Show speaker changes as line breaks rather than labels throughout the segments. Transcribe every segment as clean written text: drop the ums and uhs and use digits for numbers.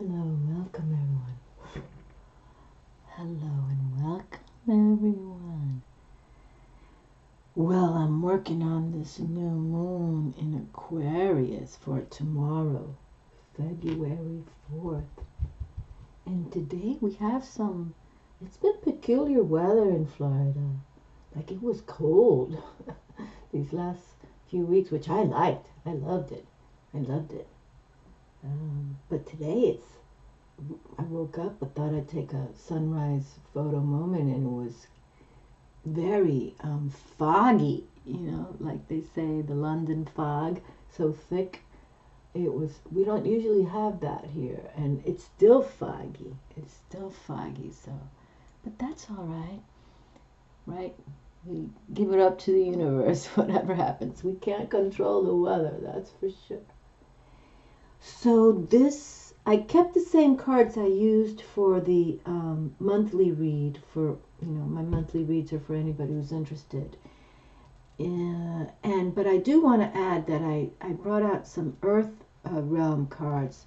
Hello, welcome everyone. Hello and welcome everyone. Well, I'm working on this new moon in Aquarius for tomorrow, February 4th. And today we have it's been peculiar weather in Florida. Like it was cold these last few weeks, which I liked. I loved it. But today I woke up and thought I'd take a sunrise photo moment, and it was very foggy, like they say, the London fog, so thick. We don't usually have that here, and it's still foggy. So, but that's all right, right? We give it up to the universe, whatever happens. We can't control the weather, that's for sure. So I kept the same cards I used for the monthly read. My monthly reads are for anybody who's interested. But I do want to add that I brought out some Earth realm cards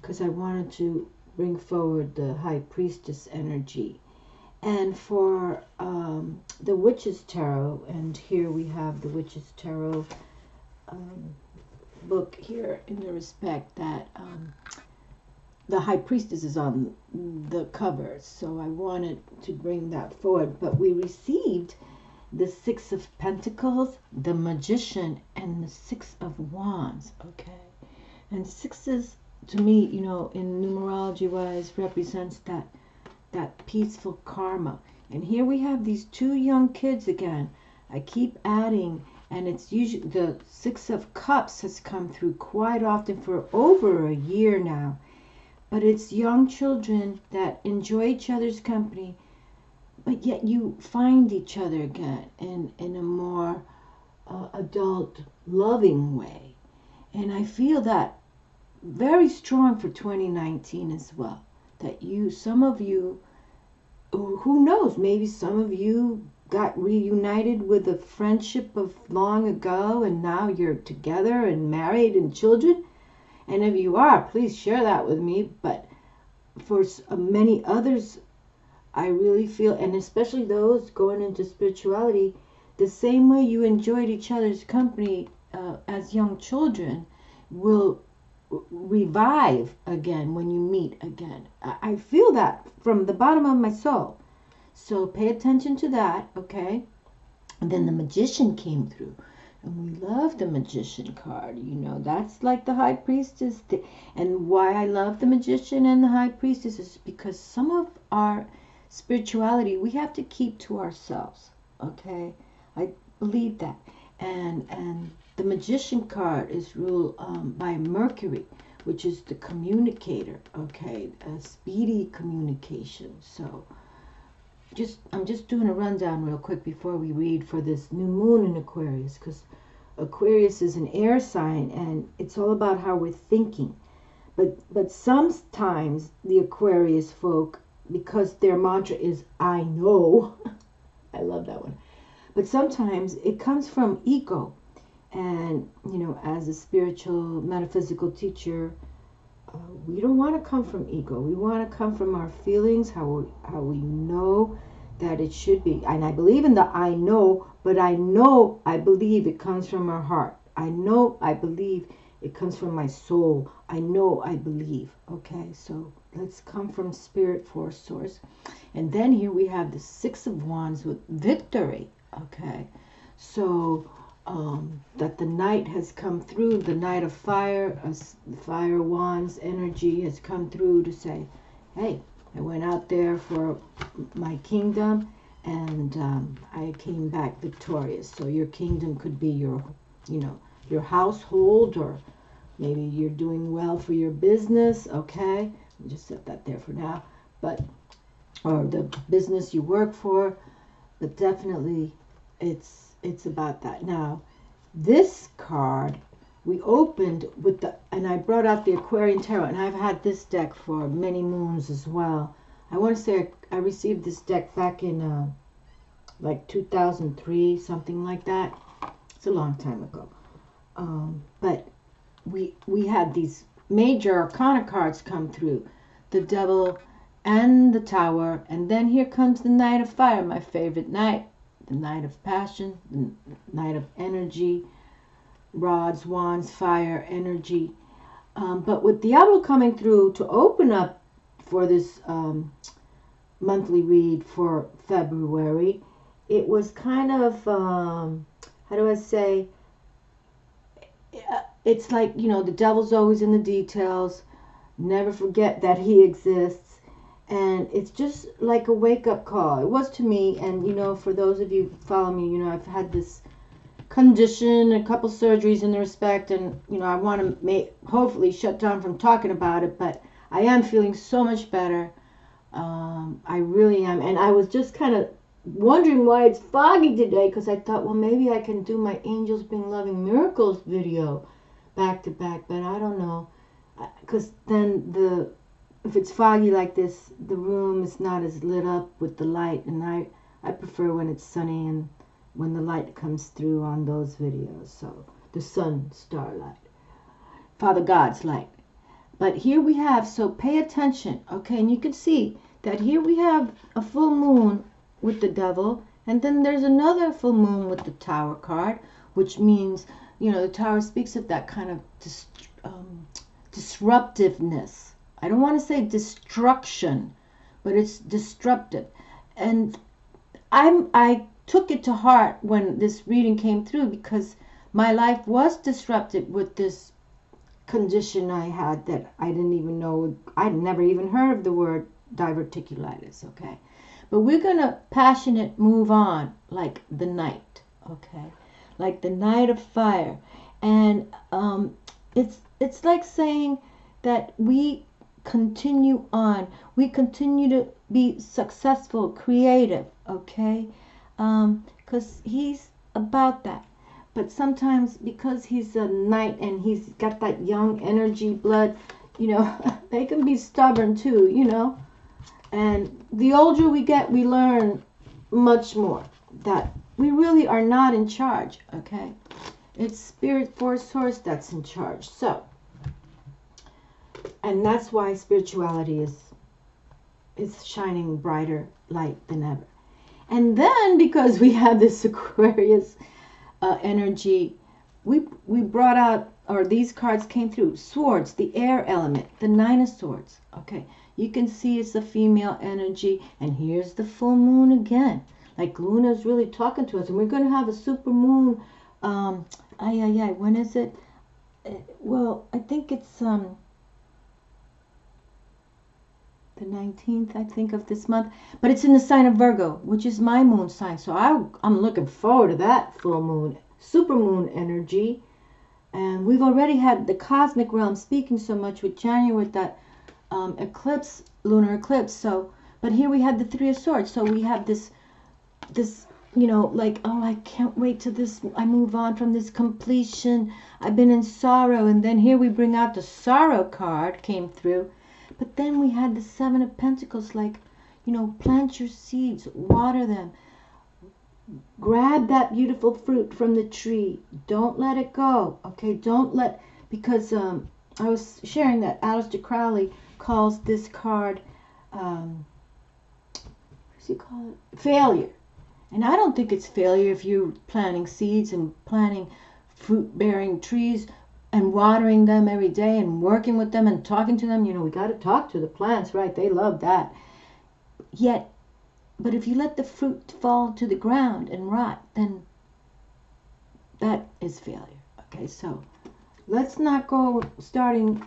because I wanted to bring forward the High Priestess energy. And for the Witch's Tarot, and here we have the Witch's Tarot book here, in the respect that the High Priestess is on the cover, so I wanted to bring that forward. But we received the Six of Pentacles, the Magician, and the Six of Wands, okay? And sixes, to me, in numerology wise, represents that peaceful karma. And here we have these two young kids again. I keep adding, and it's usually the Six of Cups has come through quite often for over a year now. But it's young children that enjoy each other's company, but yet you find each other again in a more adult, loving way. And I feel that very strong for 2019 as well. That some of you, who knows, maybe some of you got reunited with a friendship of long ago, and now you're together and married and children. And if you are, please share that with me. But for many others, I really feel, and especially those going into spirituality, the same way you enjoyed each other's company as young children will revive again when you meet again. I feel that from the bottom of my soul. So pay attention to that, okay? And then the Magician came through. And we love the Magician card, that's like the High Priestess. And why I love the Magician and the High Priestess is because some of our spirituality we have to keep to ourselves, okay? I believe that. And the Magician card is ruled by Mercury, which is the communicator, okay? A speedy communication. So I'm just doing a rundown real quick before we read for this new moon in Aquarius, because Aquarius is an air sign and it's all about how we're thinking. But sometimes the Aquarius folk, because their mantra is I know, I love that one. But sometimes it comes from ego. And, as a spiritual metaphysical teacher, we don't want to come from ego. We want to come from our feelings, how we know that it should be. And I believe in the I know, but I believe it comes from our heart. I believe it comes from my soul. I believe. Okay, so let's come from spirit force source. And then here we have the Six of Wands with victory. Okay, so that the Knight has come through, the Knight of Fire, Fire Wands energy has come through to say, hey, I went out there for my kingdom and I came back victorious. So your kingdom could be your household, or maybe you're doing well for your business, okay? I'll just set that there for now. Or the business you work for, but definitely it's about that. Now, this card we opened with and I brought out the Aquarian Tarot, and I've had this deck for many moons as well. I want to say I received this deck back in like 2003, something like that. It's a long time ago. But we had these major arcana cards come through. The Devil and the Tower. And then here comes the Knight of Fire, my favorite knight. The Knight of Passion, the Knight of Energy, rods, wands, fire, energy. But with Diablo coming through to open up for this monthly read for February, it was kind of, how do I say, it's like, you know, the devil's always in the details. Never forget that he exists. And it's just like a wake-up call. It was to me. And, you know, for those of you who follow me, you know, I've had this condition, a couple surgeries in the respect. And, you know, I want to hopefully shut down from talking about it. But I am feeling so much better. I really am. And I was just kind of wondering why it's foggy today, because I thought, well, maybe I can do my Angels Bring Loving Miracles video back to back, but I don't know, because then if it's foggy like this, the room is not as lit up with the light, and I prefer when it's sunny and when the light comes through on those videos. So the sun, starlight, Father God's light. But here we have, so pay attention, okay? And you can see that here we have a full moon with the Devil, and then there's another full moon with the Tower card, which means, you know, the Tower speaks of that kind of disruptiveness. I don't want to say destruction, but it's disruptive. And I took it to heart when this reading came through, because my life was disrupted with this condition I had that I didn't even know. I'd never even heard of the word diverticulitis, okay? But we're going to passionate move on like the Knight, okay? Like the Knight of Fire. And it's like saying that we continue on. We continue to be successful, creative, okay? Because he's about that. But sometimes because he's a knight and he's got that young energy blood, you know, they can be stubborn too, you know. And the older we get, we learn much more that we really are not in charge, okay? It's Spirit Force Source that's in charge. So, and that's why spirituality is shining brighter light than ever. And then because we have this Aquarius energy, we brought out, or these cards came through, swords, the air element, the Nine of Swords, okay? You can see it's a female energy, and here's the full moon again. Like Luna's really talking to us, and we're going to have a super moon. When is it? Well, I think it's the 19th, I think, of this month. But it's in the sign of Virgo, which is my moon sign. So I'm looking forward to that full moon, super moon energy. And we've already had the cosmic realm speaking so much with January with that eclipse, lunar eclipse. So, but here we have the Three of Swords. So we have this, you know, like, oh, I can't wait till this, I move on from this completion. I've been in sorrow. And then here we bring out the Sorrow card, came through. But then we had the Seven of Pentacles, like, you know, plant your seeds, water them. Grab that beautiful fruit from the tree. Don't let it go, okay? Don't let, because I was sharing that Aleister Crowley calls this card, what does he call it? Failure. And I don't think it's failure if you're planting seeds and planting fruit-bearing trees and watering them every day and working with them and talking to them. You know, we got to talk to the plants, right? They love that. Yet, but if you let the fruit fall to the ground and rot, then that is failure. Okay, so let's not go starting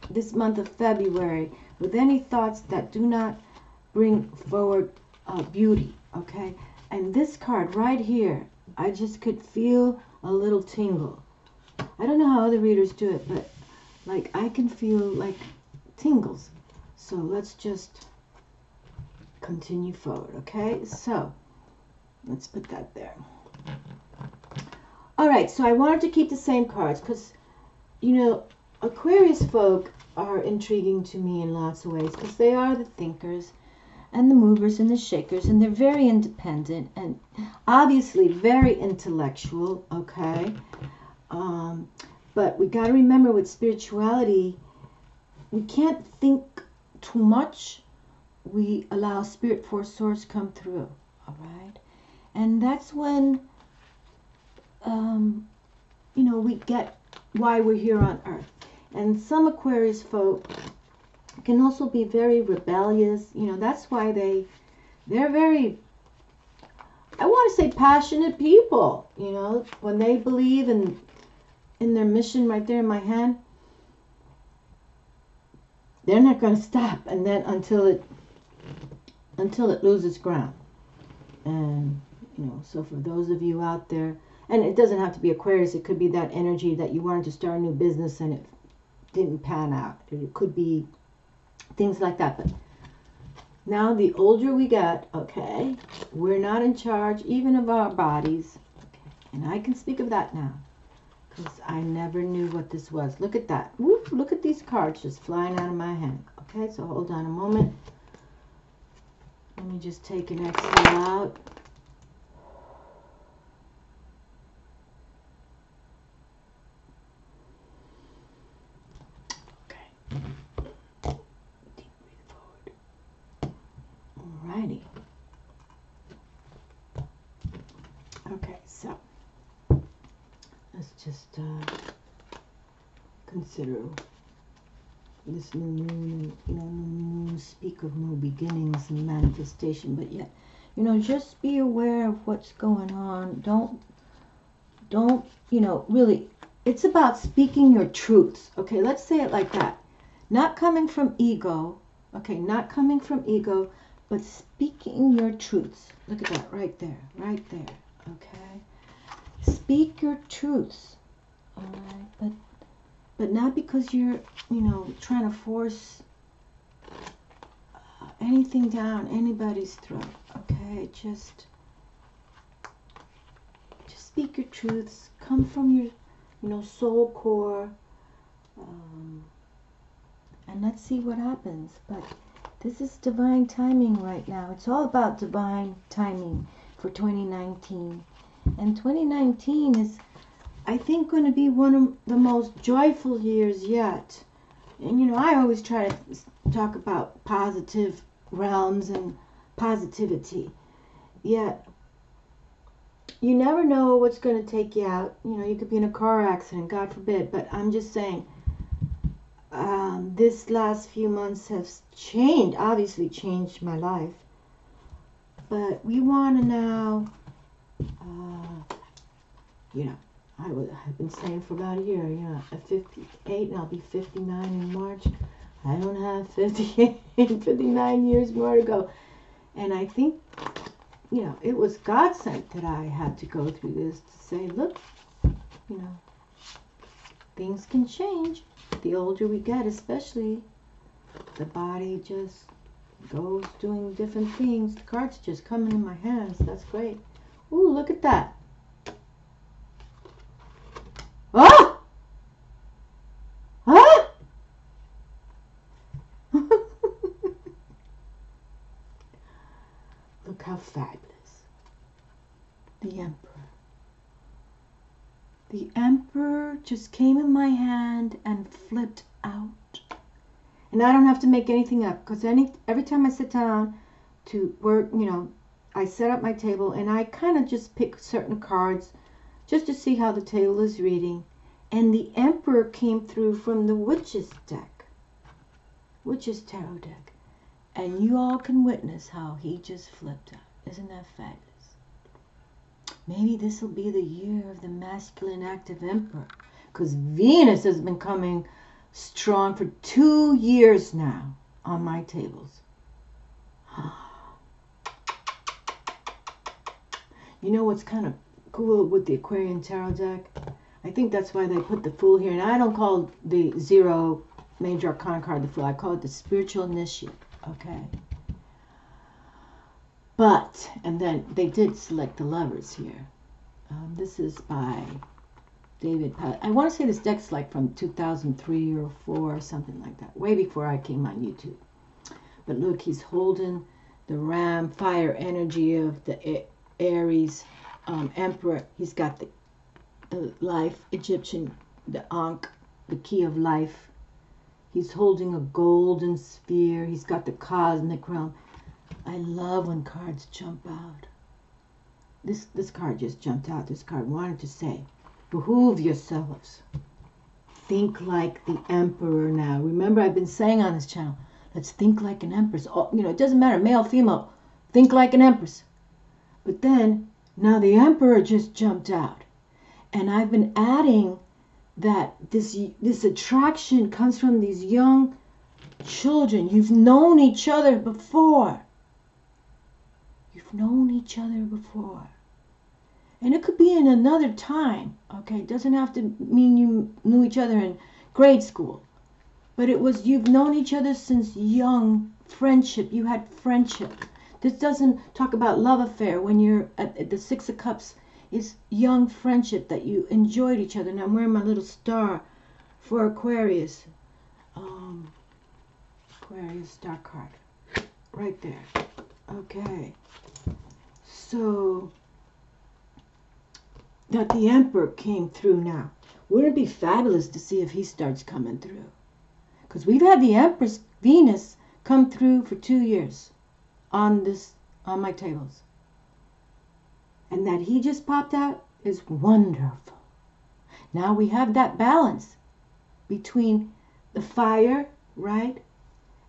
this month of February with any thoughts that do not bring forward beauty, okay? And this card right here, I just could feel a little tingle. I don't know how other readers do it, but like I can feel like tingles. So let's just continue forward, okay? So let's put that there. All right, so I wanted to keep the same cards because, you know, Aquarius folk are intriguing to me in lots of ways because they are the thinkers and the movers and the shakers, and they're very independent and obviously very intellectual, okay? But we got to remember with spirituality, we can't think too much. We allow spirit force source come through. All right. And that's when, you know, we get why we're here on Earth. And some Aquarius folk can also be very rebellious. You know, that's why they're very, I want to say, passionate people. You know, when they believe in their mission, right there in my hand, they're not going to stop, and then until it loses ground. And you know, so for those of you out there, and it doesn't have to be Aquarius, it could be that energy that you wanted to start a new business and it didn't pan out. It could be things like that. But now the older we get, okay, we're not in charge even of our bodies. Okay, and I can speak of that now, because I never knew what this was. Look at that. Whoop, look at these cards just flying out of my hand. Okay, so hold on a moment. Let me just take an exhale out. Okay. Deep breathe forward. Alrighty. Okay, so let's just consider this new moon, and you know, new moon speak of new beginnings and manifestation, but yet, you know, just be aware of what's going on. Don't, you know, really, it's about speaking your truths. Okay, let's say it like that. Not coming from ego, okay, not coming from ego, but speaking your truths. Look at that right there, okay? Speak your truths, all right, but not because you're, you know, trying to force anything down anybody's throat, okay? Just speak your truths. Come from your, you know, soul core, and let's see what happens. But this is divine timing right now. It's all about divine timing for 2019. And 2019 is, I think, going to be one of the most joyful years yet. And, you know, I always try to talk about positive realms and positivity. Yet, you never know what's going to take you out. You know, you could be in a car accident, God forbid. But I'm just saying, this last few months have obviously changed my life. But we want to now, you know, I've been saying for about a year, you know, at 58, and I'll be 59 in March. I don't have 59 years more to go. And I think, you know, it was God sent that I had to go through this to say, look, you know, things can change. The older we get, especially, the body just goes doing different things. The cards just coming in my hands. That's great. Ooh, look at that. Ah! Ah! Look how fabulous. The Emperor. The Emperor just came in my hand and flipped out. And I don't have to make anything up, because every time I sit down to work, you know, I set up my table and I kind of just pick certain cards just to see how the table is reading. And the Emperor came through from the Witch's deck, Witch's tarot deck. And you all can witness how he just flipped out. Isn't that fabulous? Maybe this will be the year of the masculine active Emperor, because Venus has been coming strong for 2 years now on my tables. You know what's kind of cool with the Aquarian tarot deck? I think that's why they put the Fool here. And I don't call the Zero Major Arcana card the Fool. I call it the Spiritual Initiate. Okay. But, and then they did select the Lovers here. This is by David Pat. I want to say this deck's like from 2003 or 4 or something like that. Way before I came on YouTube. But look, he's holding the Ram fire energy of the Aries Emperor. He's got the life Egyptian, the Ankh, the key of life. He's holding a golden sphere. He's got the cosmic realm. I love when cards jump out. This card just jumped out. This card wanted to say, behoove yourselves. Think like the emperor now. Remember, I've been saying on this channel, let's think like an empress. Oh, you know, it doesn't matter, male, female. Think like an empress. But then, now the emperor just jumped out. And I've been adding that this attraction comes from these young children. You've known each other before. You've known each other before. And it could be in another time, okay? It doesn't have to mean you knew each other in grade school. But it was, you've known each other since young friendship. You had friendship. This doesn't talk about love affair. When you're at the Six of Cups, it's young friendship that you enjoyed each other. Now I'm wearing my little star for Aquarius. Aquarius star card. Right there. Okay. So that the Emperor came through now. Wouldn't it be fabulous to see if he starts coming through? Because we've had the Empress Venus come through for 2 years on my tables. And that he just popped out is wonderful. Now we have that balance between the fire, right?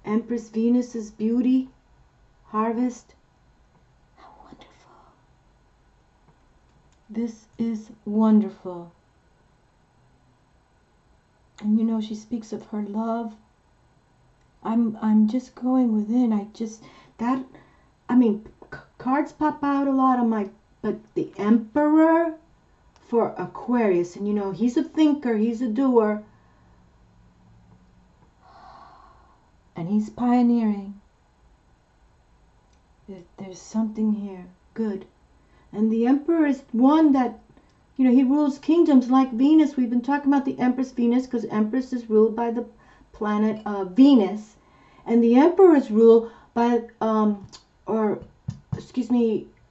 Empress Venus's beauty, harvest. How wonderful. This is wonderful. And you know, she speaks of her love. I'm just going within. Cards pop out a lot on my, but the Emperor for Aquarius, and you know, he's a thinker, he's a doer, and he's pioneering. There's something here, good. And the Emperor is one that, you know, he rules kingdoms like Venus. We've been talking about the Empress Venus because Empress is ruled by the planet Venus, and the Emperor is ruled by,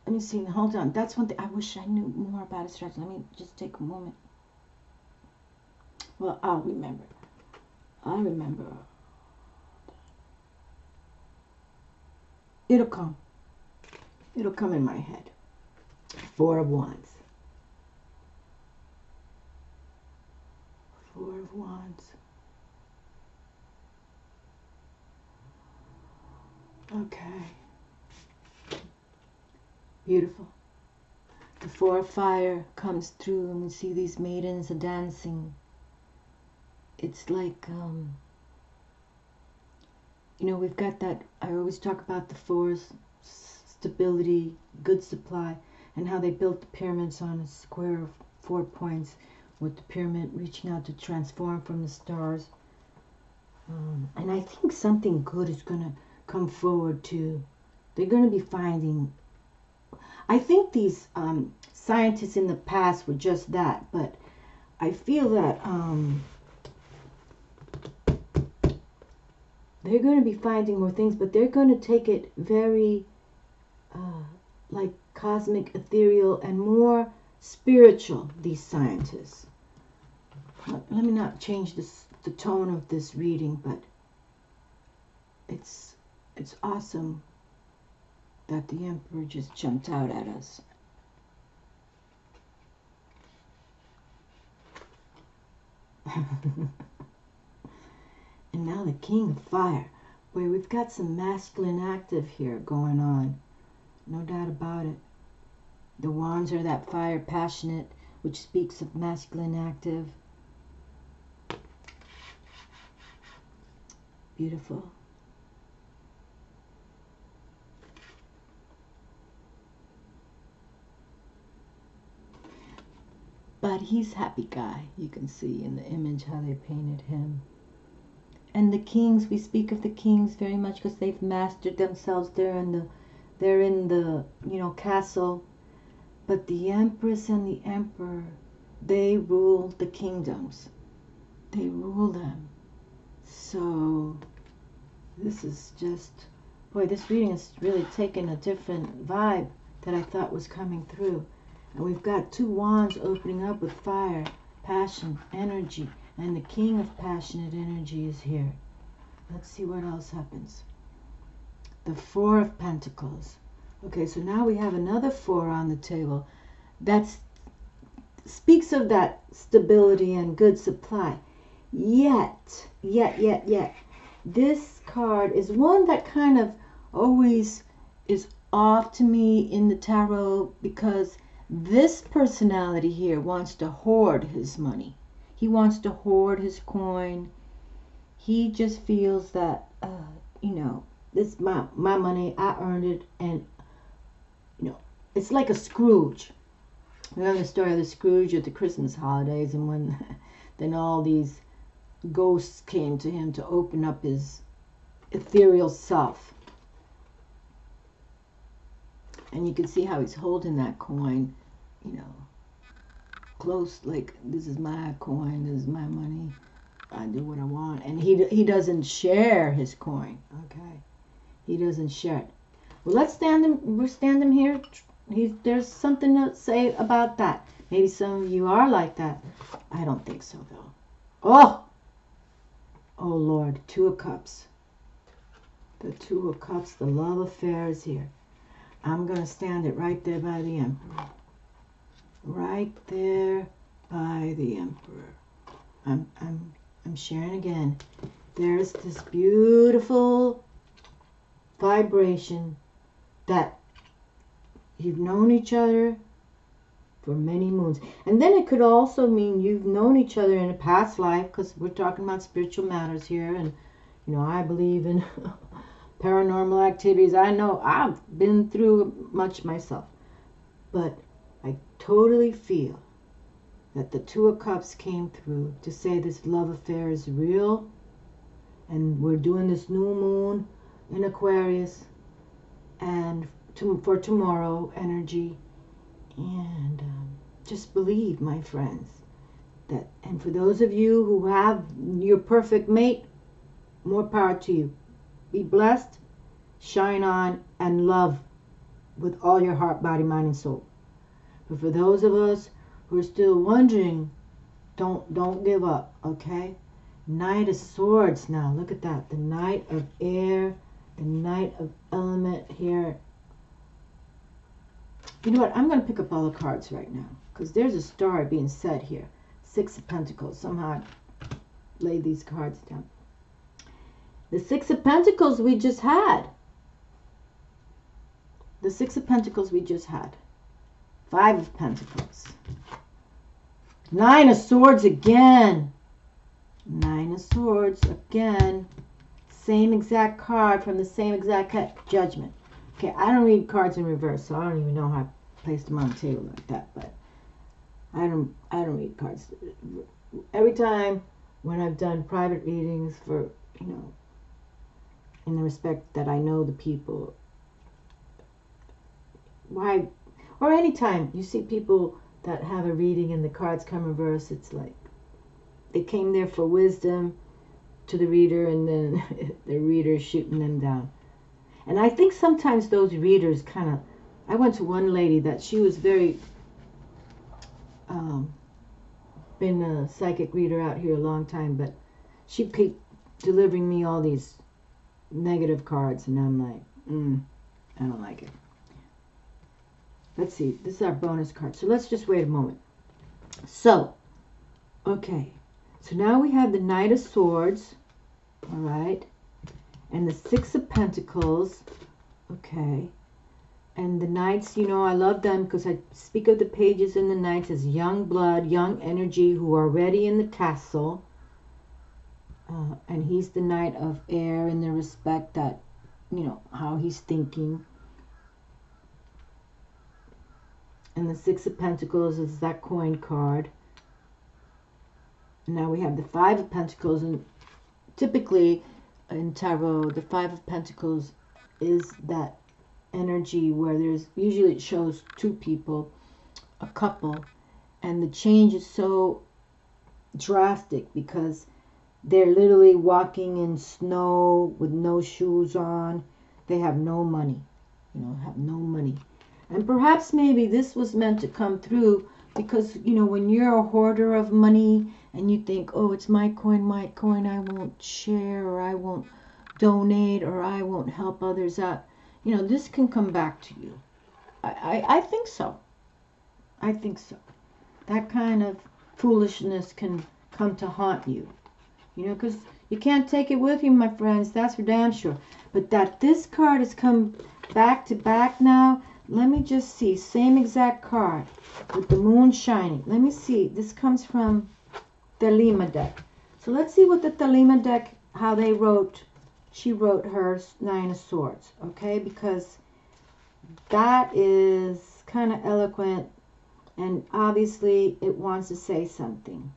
let me see, hold on. That's one thing. I wish I knew more about astrology. Let me just take a moment. Well, I'll remember. It'll come. It'll come in my head. Four of Wands. Four of Wands. Okay. Beautiful. The Four of Fire comes through and we see these maidens dancing. It's like, you know, we've got that, I always talk about the fours, stability, good supply, and how they built the pyramids on a square of 4 points with the pyramid reaching out to transform from the stars. And I think something good is going to come forward too. They're going to be finding, I think these scientists in the past were just that, but I feel that they're going to be finding more things, but they're going to take it very like cosmic, ethereal, and more spiritual, these scientists. Let me not change the tone of this reading, but it's awesome that the Emperor just jumped out at us. And now the King of Fire. Boy, we've got some masculine active here going on. No doubt about it. The Wands are that fire, passionate, which speaks of masculine active. Beautiful. But he's a happy guy. You can see in the image how they painted him. And the kings, we speak of the kings very much because they've mastered themselves. They're in the you know, castle. But the Empress and the Emperor, they rule the kingdoms. They rule them. So this is just, boy, this reading is really taking a different vibe that I thought was coming through. And we've got two wands opening up with fire, passion, energy, And the King of Passionate Energy is here. Let's see what else happens. The Four of Pentacles. Okay, so now we have another 4 on the table. That speaks of that stability and good supply. Yet. This card is one that kind of always is off to me in the tarot, because this personality here wants to hoard his money. He wants to hoard his coin. He just feels that, you know, this is my money, I earned it, and, you know, it's like a Scrooge. Remember the story of the Scrooge at the Christmas holidays, and when then all these ghosts came to him to open up his ethereal self. And you can see how he's holding that coin, you know, close, like, this is my coin, this is my money, I do what I want. And he doesn't share his coin, okay? He doesn't share it. Well, let's stand him, we'll stand him here. There's something to say about that. Maybe some of you are like that. I don't think so, though. Oh Lord, 2 of Cups. The 2 of Cups, the love affair is here. I'm going to stand it right there by the Emperor. Right there by the Emperor. I'm sharing again. There's this beautiful vibration that you've known each other for many moons. And then it could also mean you've known each other in a past life, because we're talking about spiritual matters here. And, you know, I believe in paranormal activities. I know I've been through much myself. But I totally feel that the 2 of Cups came through to say this love affair is real. And we're doing this new moon in Aquarius. And for tomorrow energy. And just believe, my friends, that, and for those of you who have your perfect mate, more power to you. Be blessed, shine on, and love with all your heart, body, mind, and soul. But for those of us who are still wondering, don't give up, okay? Knight of Swords now. Look at that. The Knight of Air, the Knight of Element here. You know what? I'm going to pick up all the cards right now, because there's a story being said here. 6 of Pentacles. Somehow I laid these cards down. The 6 of Pentacles we just had. The 6 of Pentacles we just had. 5 of Pentacles. 9 of Swords again. 9 of Swords again. Same exact card from the same exact Judgment. Okay, I don't read cards in reverse, so I don't even know how I placed them on the table like that. But I don't read cards. Every time when I've done private readings for, you know, in the respect that I know the people, why, or anytime you see people that have a reading and the cards come reverse, it's like they came there for wisdom to the reader, and then the reader's shooting them down. And I think sometimes those readers kind of, I went to one lady that she was very, been a psychic reader out here a long time, but she kept delivering me all these negative cards, and I'm like, I don't like it. Let's see, this is our bonus card, so let's just wait a moment. So, okay, so now we have the Knight of Swords, all right, and the 6 of Pentacles, okay, and the Knights, you know, I love them because I speak of the pages in the Knights as young blood, young energy who are ready in the castle. And he's the Knight of Air in the respect that, you know, how he's thinking. And the 6 of Pentacles is that coin card. And now we have the 5 of Pentacles, and typically in tarot, the 5 of Pentacles is that energy where there's, usually it shows 2 people, a couple, and the change is so drastic because they're literally walking in snow with no shoes on. They have no money, you know, have no money. And perhaps maybe this was meant to come through because, you know, when you're a hoarder of money and you think, oh, it's my coin, I won't share, or I won't donate, or I won't help others out, you know, this can come back to you. I think so. I think so. That kind of foolishness can come to haunt you. You know, because you can't take it with you, my friends. That's for damn sure. But that this card has come back to back now. Let me just see. Same exact card with the moon shining. Let me see. This comes from the Lima deck. So let's see what the Thelema deck, how they wrote. She wrote her Nine of Swords. Okay, because that is kind of eloquent. And obviously it wants to say something.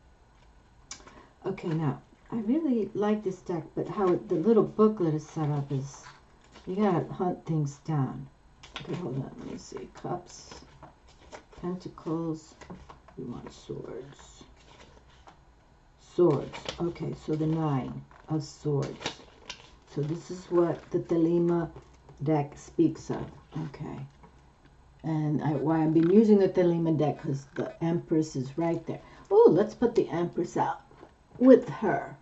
Okay, now. I really like this deck, but how the little booklet is set up is, you gotta hunt things down. Okay, hold on, let me see. Cups, Pentacles, we want Swords. Swords, okay, so the Nine of Swords. So this is what the Thelema deck speaks of, okay. And why I've been using the Thelema deck, because the Empress is right there. Oh, let's put the Empress out with her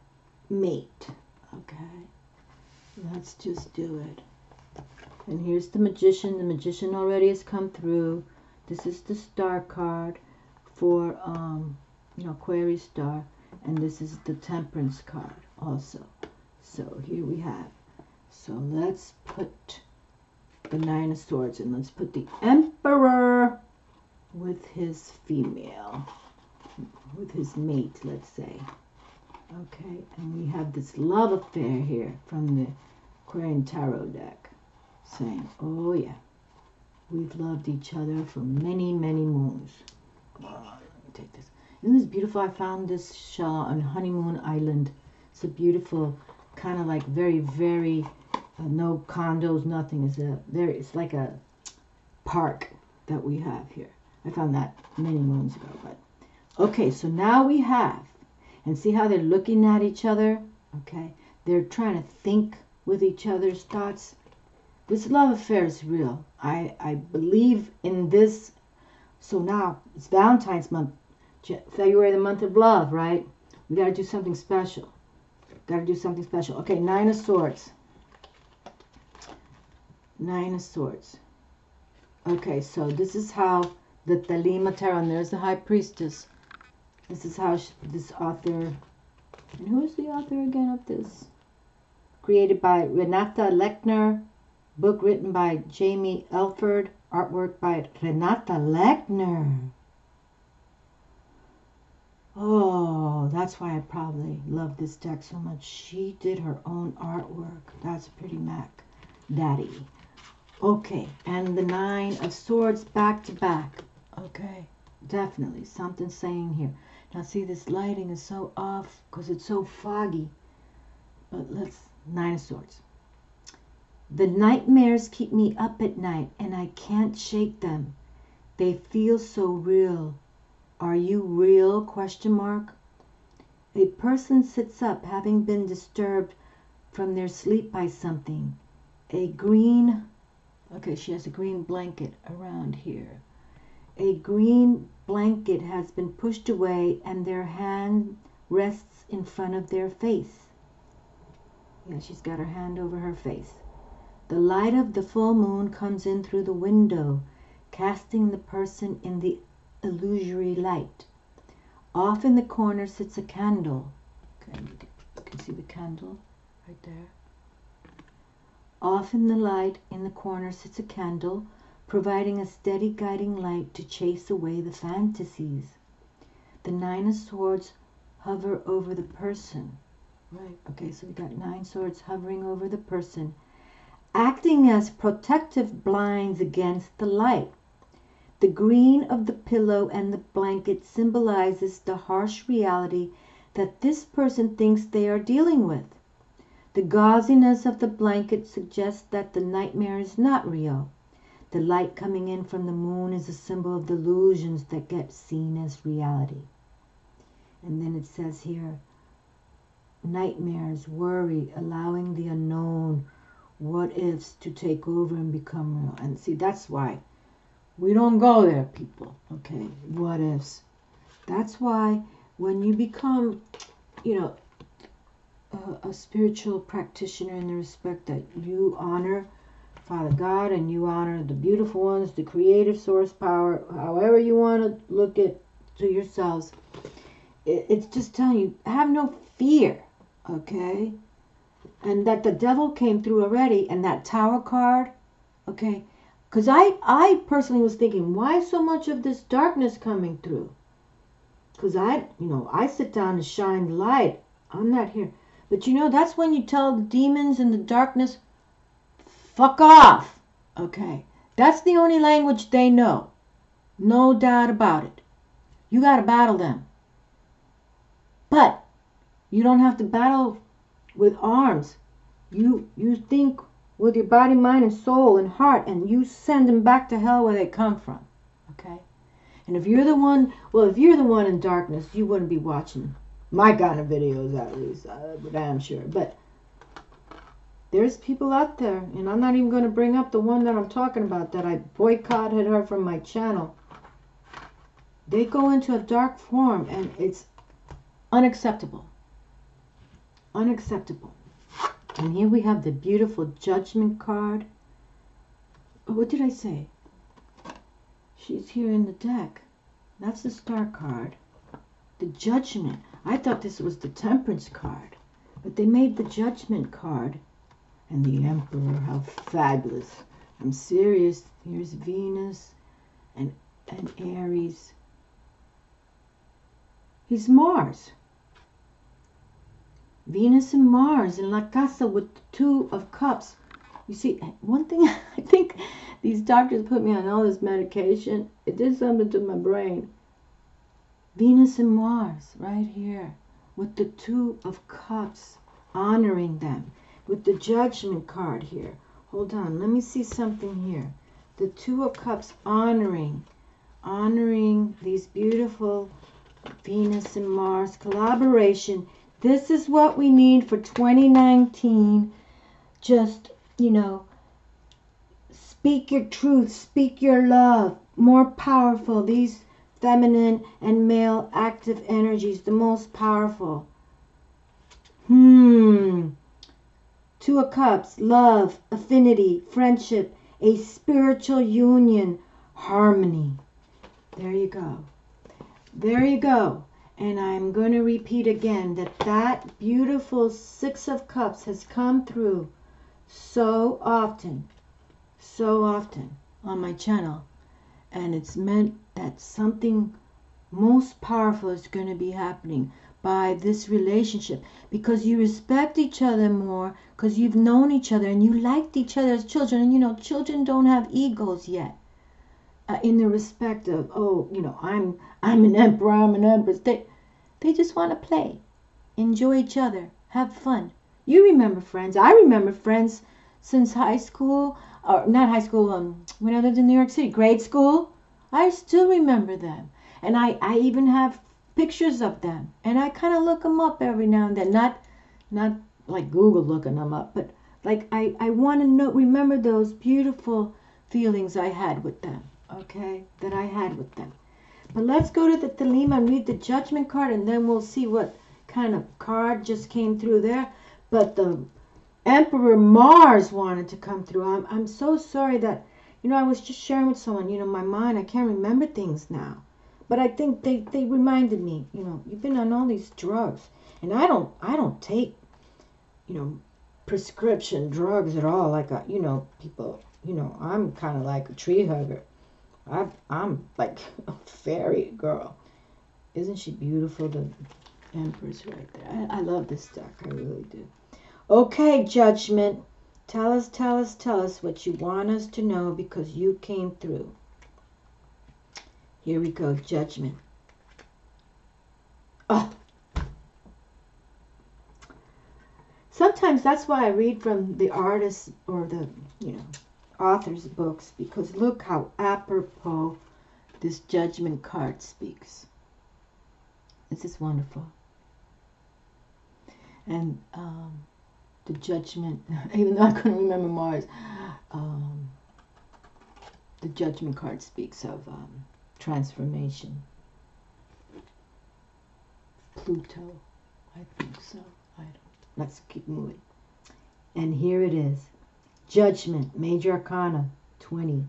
mate. Okay, let's just do it. And here's the Magician. The Magician already has come through. This is the Star card for you know, Aquarius Star, and this is the Temperance card also. So here we have. So let's put the Nine of Swords, and let's put the Emperor with his female, with his mate, let's say. Okay, and we have this love affair here from the Aquarian Tarot deck, saying, oh yeah, we've loved each other for many, many moons. Oh, let me take this. Isn't this beautiful? I found this shell on Honeymoon Island. It's a beautiful, kind of like very, very, no condos, nothing. It's like a park that we have here. I found that many moons ago. But okay, so now we have, and see how they're looking at each other? Okay. They're trying to think with each other's thoughts. This love affair is real. I believe in this. So now, it's Valentine's month. February, the month of love, right? We got to do something special. Got to do something special. Okay, Nine of Swords. Nine of Swords. Okay, so this is how the Thelema Tarot, and there's the High Priestess. This is how this author, and who is the author again of this? Created by Renata Lechner, book written by Jamie Elford, artwork by Renata Lechner. Oh, that's why I probably love this deck so much. She did her own artwork. That's pretty Mac Daddy. Okay, and the Nine of Swords back to back. Okay, definitely something saying here. Now see, this lighting is so off because it's so foggy. But let's, Nine of Swords. The nightmares keep me up at night and I can't shake them. They feel so real. Are you real? Question mark. A person sits up having been disturbed from their sleep by something. A green, okay, she has a green blanket around here. A green blanket has been pushed away and their hand rests in front of their face. Yeah, she's got her hand over her face. The light of the full moon comes in through the window, casting the person in the illusory light. Off in the corner sits a candle. Okay, you can see the candle right there. Off in the light in the corner sits a candle, providing a steady guiding light to chase away the fantasies. The Nine of Swords hover over the person. Right, okay, so we got Nine Swords hovering over the person, acting as protective blinds against the light. The green of the pillow and the blanket symbolizes the harsh reality that this person thinks they are dealing with. The gauziness of the blanket suggests that the nightmare is not real. The light coming in from the moon is a symbol of the illusions that get seen as reality. And then it says here, nightmares, worry, allowing the unknown, what ifs to take over and become real. And see, that's why we don't go there, people. Okay, what ifs. That's why when you become, you know, a spiritual practitioner in the respect that you honor Father God and you honor the beautiful ones, the creative source power, however you want to look at to yourselves, it's just telling you, have no fear, okay? And that the devil came through already, and that Tower card, okay? Because I personally was thinking, why so much of this darkness coming through? Because I sit down and shine the light. I'm not here. But that's when you tell the demons in the darkness, fuck off. Okay. That's the only language they know. No doubt about it. You got to battle them. But you don't have to battle with arms. You think with your body, mind, and soul and heart, and you send them back to hell where they come from. Okay? And if you're the one in darkness, you wouldn't be watching my kind of videos, at least, but I'm sure. But there's people out there, and I'm not even going to bring up the one that I'm talking about, that I boycotted her from my channel. They go into a dark form, and it's unacceptable. Unacceptable. And here we have the beautiful Judgment card. Oh, what did I say? She's here in the deck. That's the Star card. The Judgment. I thought this was the Temperance card. But they made the Judgment card. And the Emperor. How fabulous. I'm serious. Here's Venus and Aries. He's Mars. Venus and Mars in La Casa with the Two of Cups. You see, one thing, I think these doctors put me on all this medication. It did something to my brain. Venus and Mars right here with the Two of Cups, honoring them. With the Judgment card here. Hold on, let me see something here. The Two of Cups honoring these beautiful Venus and Mars collaboration. This is what we need for 2019. Just, speak your truth, speak your love. More powerful. These feminine and male active energies, the most powerful. Two of Cups, love, affinity, friendship, a spiritual union, harmony. There you go. There you go. And I'm going to repeat again that beautiful Six of Cups has come through so often on my channel. And it's meant that something most powerful is going to be happening by this relationship. Because you respect each other more, because you've known each other and you liked each other as children. And children don't have egos yet. In the respect of, I'm an emperor, I'm an empress. They just want to play, enjoy each other, have fun. You remember friends. I remember friends since high school, or not high school, when I lived in New York City, grade school. I still remember them. And I even have pictures of them. And I kind of look them up every now and then. Not like Google looking them up, but like I want to remember those beautiful feelings I had with them. Okay, that I had with them. But let's go to the Thelema and read the Judgment card, and then we'll see what kind of card just came through there. But the Emperor Mars wanted to come through. I'm so sorry that, I was just sharing with someone, my mind, I can't remember things now. But I think they reminded me, you've been on all these drugs. And I don't take, prescription drugs at all. Like, people, I'm kind of like a tree hugger. I'm like a fairy girl. Isn't she beautiful? The Empress right there. I love this deck. I really do. Okay, Judgment. Tell us what you want us to know, because you came through. Here we go, Judgment. Oh. Sometimes that's why I read from the artists or the, author's books, because look how apropos this Judgment card speaks. This is wonderful. And the Judgment, even though I couldn't remember Mars, the Judgment card speaks of transformation. Pluto. I think so. I don't. Let's keep moving. And here it is. Judgment, Major Arcana 20.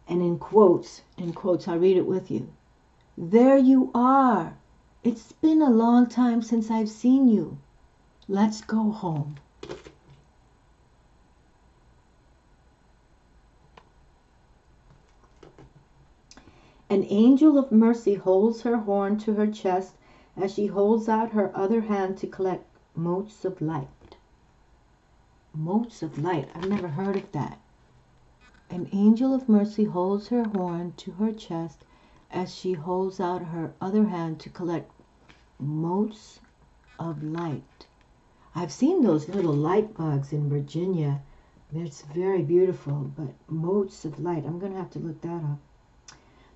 And in quotes, I'll read it with you. There you are. It's been a long time since I've seen you. Let's go home. An angel of mercy holds her horn to her chest as she holds out her other hand to collect motes of light. Motes of light. I've never heard of that. An angel of mercy holds her horn to her chest as she holds out her other hand to collect motes of light. I've seen those little light bugs in Virginia. It's very beautiful, but motes of light. I'm going to have to look that up.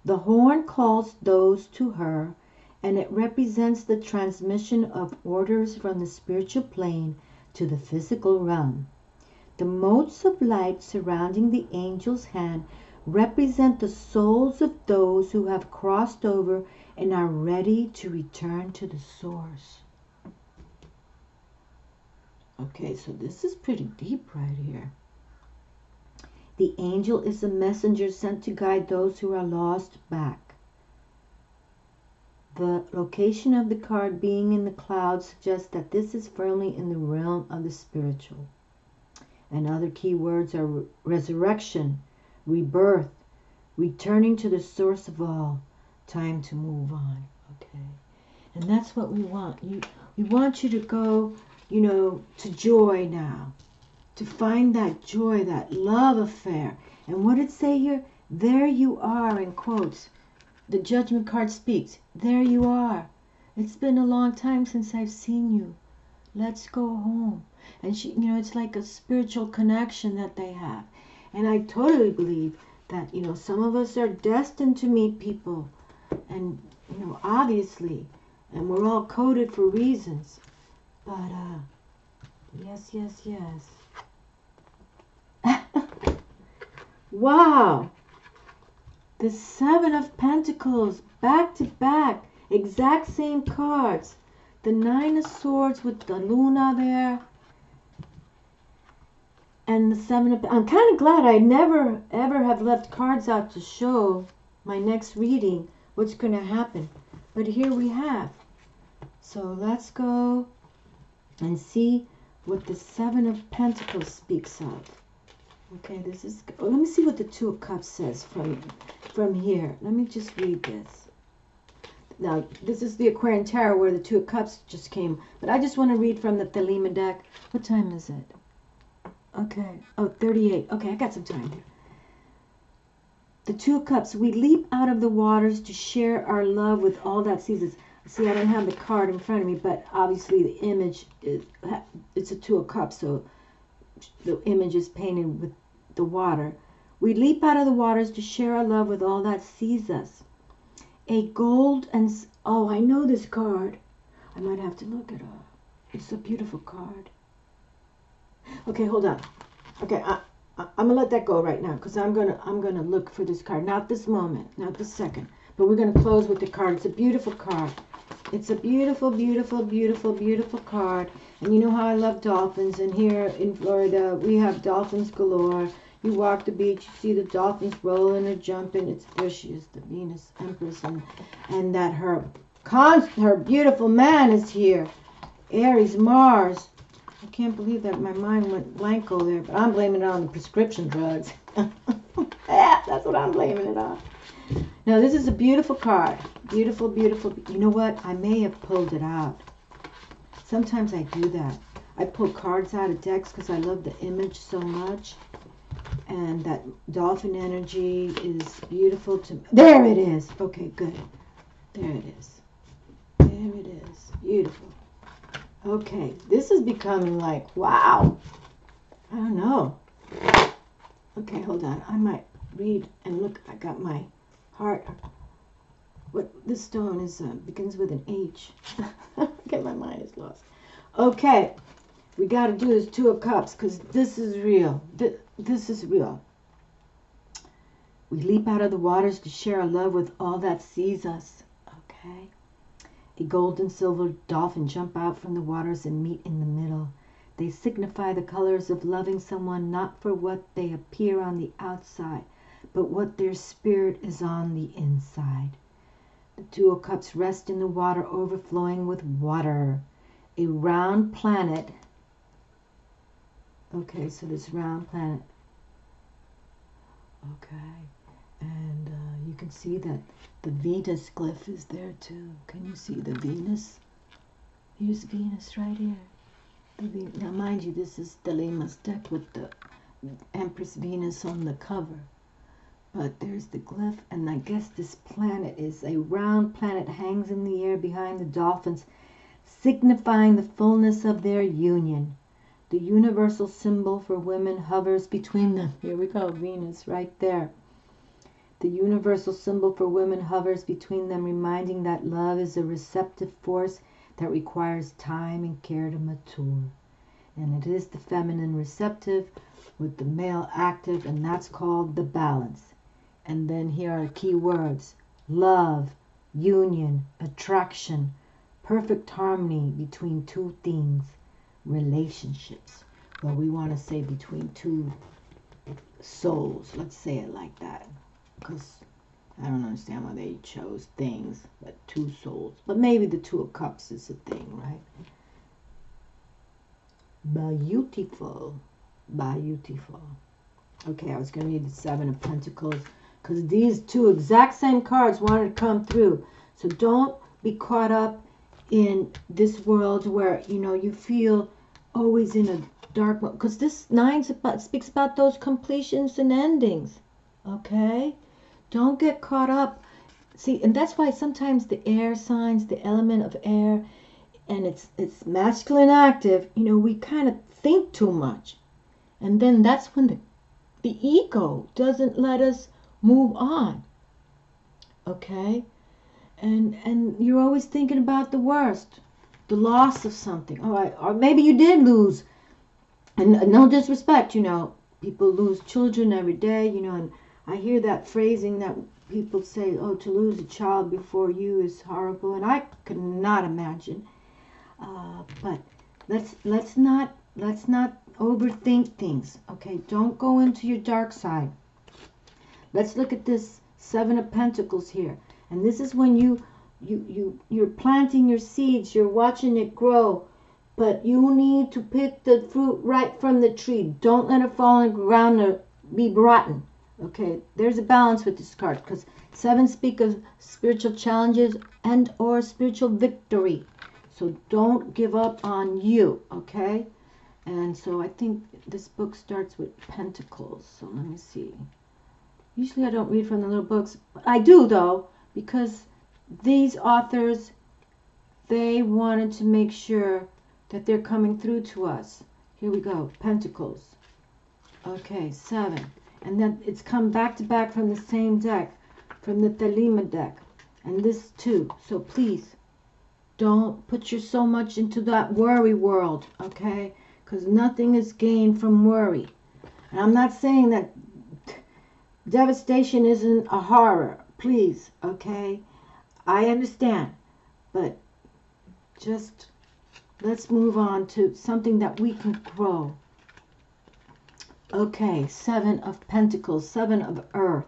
The horn calls those to her, and it represents the transmission of orders from the spiritual plane to the physical realm. The motes of light surrounding the angel's hand represent the souls of those who have crossed over and are ready to return to the source. Okay, so this is pretty deep right here. The angel is a messenger sent to guide those who are lost back. The location of the card being in the clouds suggests that this is firmly in the realm of the spiritual. And other key words are resurrection, rebirth, returning to the source of all, time to move on. Okay, and that's what we want. We want you to go, to joy now, to find that joy, that love affair. And what did it say here? There you are, in quotes. The judgment card speaks. There you are. It's been a long time since I've seen you. Let's go home. And she, it's like a spiritual connection that they have. And I totally believe that, some of us are destined to meet people. And, obviously, and we're all coded for reasons. But, yes. Wow. The Seven of Pentacles, back to back, exact same cards. The Nine of Swords with the Luna there. And the Seven of... I'm kind of glad I never, ever have left cards out to show my next reading what's going to happen. But here we have. So let's go and see what the Seven of Pentacles speaks of. Okay, this is... Oh, let me see what the Two of Cups says from here. Let me just read this. Now, this is the Aquarian Tarot where the Two of Cups just came. But I just want to read from the Thelema deck. What time is it? Okay. Oh, 38. Okay, I got some time here. The Two of Cups. We leap out of the waters to share our love with all that sees us. See, I don't have the card in front of me, but obviously the image is... It's a Two of Cups, so the image is painted with the water. We leap out of the waters to share our love with all that sees us. A gold and... Oh, I know this card. I might have to look it up. It's a beautiful card. Okay, hold on. Okay, I'm gonna let that go right now because I'm gonna look for this card. Not this moment, not this second. But we're gonna close with the card. It's a beautiful card. It's a beautiful, beautiful, beautiful, beautiful card. And you know how I love dolphins. And here in Florida, we have dolphins galore. You walk the beach, you see the dolphins rolling and jumping. It's there she is, the Venus Empress, and that her beautiful man is here. Aries, Mars. I can't believe that my mind went blanco there, but I'm blaming it on the prescription drugs. Yeah, that's what I'm blaming it on. Now, this is a beautiful card. Beautiful, beautiful. You know what? I may have pulled it out. Sometimes I do that. I pull cards out of decks because I love the image so much. And that dolphin energy is beautiful to me. There it is. Okay, good. There it is. There it is. Beautiful. Okay, this is becoming like, wow. I don't know. Okay, hold on. I might read and look. I got my heart. What this stone is begins with an H. Okay, my mind is lost. Okay, we got to do this Two of Cups because this is real. This is real. We leap out of the waters to share our love with all that sees us. Okay, A gold and silver dolphin jump out from the waters and meet in the middle. They signify the colors of loving someone not for what they appear on the outside, but what their spirit is on the inside. The Two of Cups rest in the water, overflowing with water. A round planet. Okay, so this round planet. Okay, and you can see that the Venus glyph is there too. Can you see the Venus? Here's Venus right here. Now, mind you, this is Delima's deck with the Empress Venus on the cover. But there's the glyph, and I guess this planet is a round planet, hangs in the air behind the dolphins, signifying the fullness of their union. The universal symbol for women hovers between them. Here we go, Venus, right there. The universal symbol for women hovers between them, reminding that love is a receptive force that requires time and care to mature. And it is the feminine receptive with the male active, and that's called the balance. And then here are key words: love, union, attraction, perfect harmony between two things, relationships. Well, we want to say between two souls. Let's say it like that, because I don't understand why they chose things, but two souls. But maybe the Two of Cups is a thing, right? Beautiful. Beautiful. Okay, I was going to read the Seven of Pentacles, because these two exact same cards wanted to come through. So don't be caught up in this world where, you know, you feel always in a dark mode. Because this Nine speaks about those completions and endings. Okay? Don't get caught up. See, and that's why sometimes the air signs, the element of air, and it's masculine active, you know, we kind of think too much. And then that's when the ego doesn't let us move on. Okay? And you're always thinking about the worst, the loss of something. All right, or maybe you did lose. And no disrespect, you know, people lose children every day, you know, and I hear that phrasing that people say, oh, to lose a child before you is horrible, and I could not imagine. But let's not overthink things. Okay, don't go into your dark side. Let's look at this Seven of Pentacles here, and this is when you're planting your seeds, you're watching it grow, but you need to pick the fruit right from the tree. Don't let it fall on the ground or be rotten. Okay, there's a balance with this card, because seven speak of spiritual challenges and or spiritual victory. So don't give up on you, okay? And so I think this book starts with Pentacles. So let me see. Usually I don't read from the little books, but I do though, because these authors, they wanted to make sure that they're coming through to us. Here we go, Pentacles. Okay, 7. And then it's come back to back from the same deck, from the Thelema deck. And this too. So please, don't put you so much into that worry world, okay? Because nothing is gained from worry. And I'm not saying that devastation isn't a horror. Please, okay? I understand. But just let's move on to something that we can grow. Okay, 7 of Pentacles, 7 of Earth.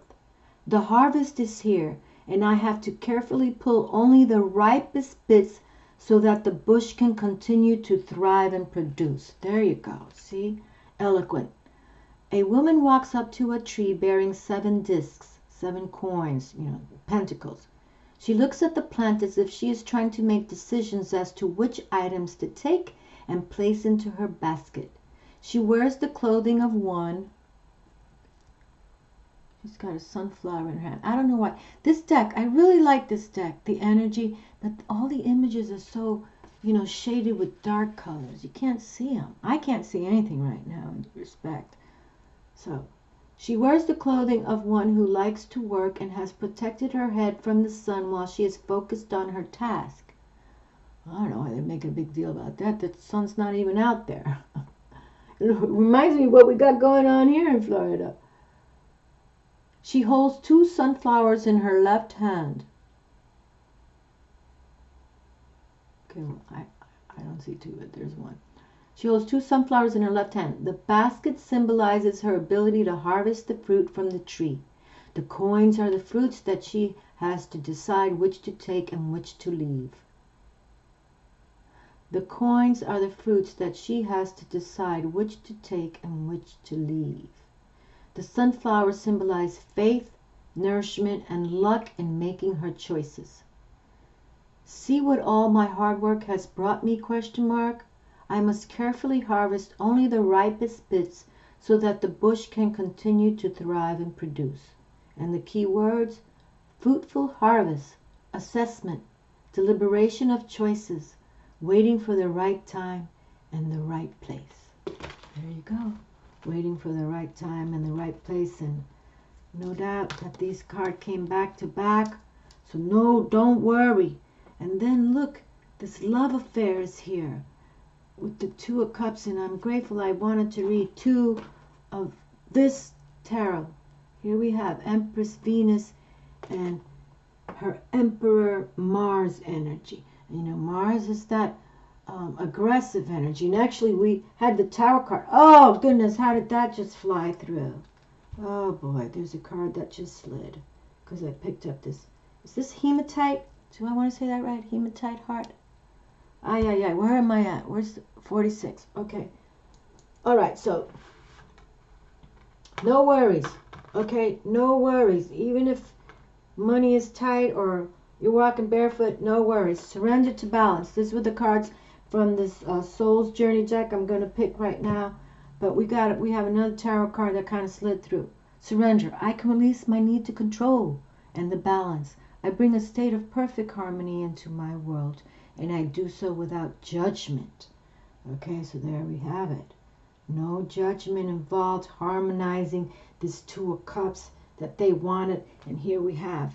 The harvest is here, and I have to carefully pull only the ripest bits so that the bush can continue to thrive and produce. There you go. See? Eloquent. A woman walks up to a tree bearing 7 discs, 7 coins, you know, pentacles. She looks at the plant as if she is trying to make decisions as to which items to take and place into her basket. She wears the clothing of one. She's got a sunflower in her hand. I don't know why. This deck, I really like this deck, the energy, but all the images are so, you know, shaded with dark colors. You can't see them. I can't see anything right now, in respect. So, she wears the clothing of one who likes to work and has protected her head from the sun while she is focused on her task. I don't know why they make a big deal about that. The sun's not even out there. It reminds me of what we got going on here in Florida. She holds 2 sunflowers in her left hand. Okay, well, I don't see two, but there's one. She holds 2 sunflowers in her left hand. The basket symbolizes her ability to harvest the fruit from the tree. The coins are the fruits that she has to decide which to take and which to leave. The coins are the fruits that she has to decide which to take and which to leave. The sunflowers symbolize faith, nourishment, and luck in making her choices. See what all my hard work has brought me? ? I must carefully harvest only the ripest bits so that the bush can continue to thrive and produce. And the key words: fruitful harvest, assessment, deliberation of choices, waiting for the right time and the right place. There you go. Waiting for the right time and the right place. And no doubt that these cards came back to back. So no, don't worry. And then look, this love affair is here with the 2 of Cups, and I'm grateful I wanted to read 2 of this tarot. Here we have Empress Venus and her Emperor Mars energy. You know, Mars is that aggressive energy. And actually we had the Tower card. Oh goodness, how did that just fly through? Oh boy, there's a card that just slid because I picked up this. Is this hematite? Do I want to say that right? Hematite heart? Where am I at? Where's 46? Okay. All right, so no worries. Okay, no worries. Even if money is tight or you're walking barefoot, no worries. Surrender to balance. These were the cards from this Soul's Journey deck I'm going to pick right now. But we have another tarot card that kind of slid through. Surrender. I can release my need to control and the balance. I bring a state of perfect harmony into my world, and I do so without judgment. Okay, so there we have it. No judgment involved, harmonizing this 2 of Cups that they wanted, and here we have.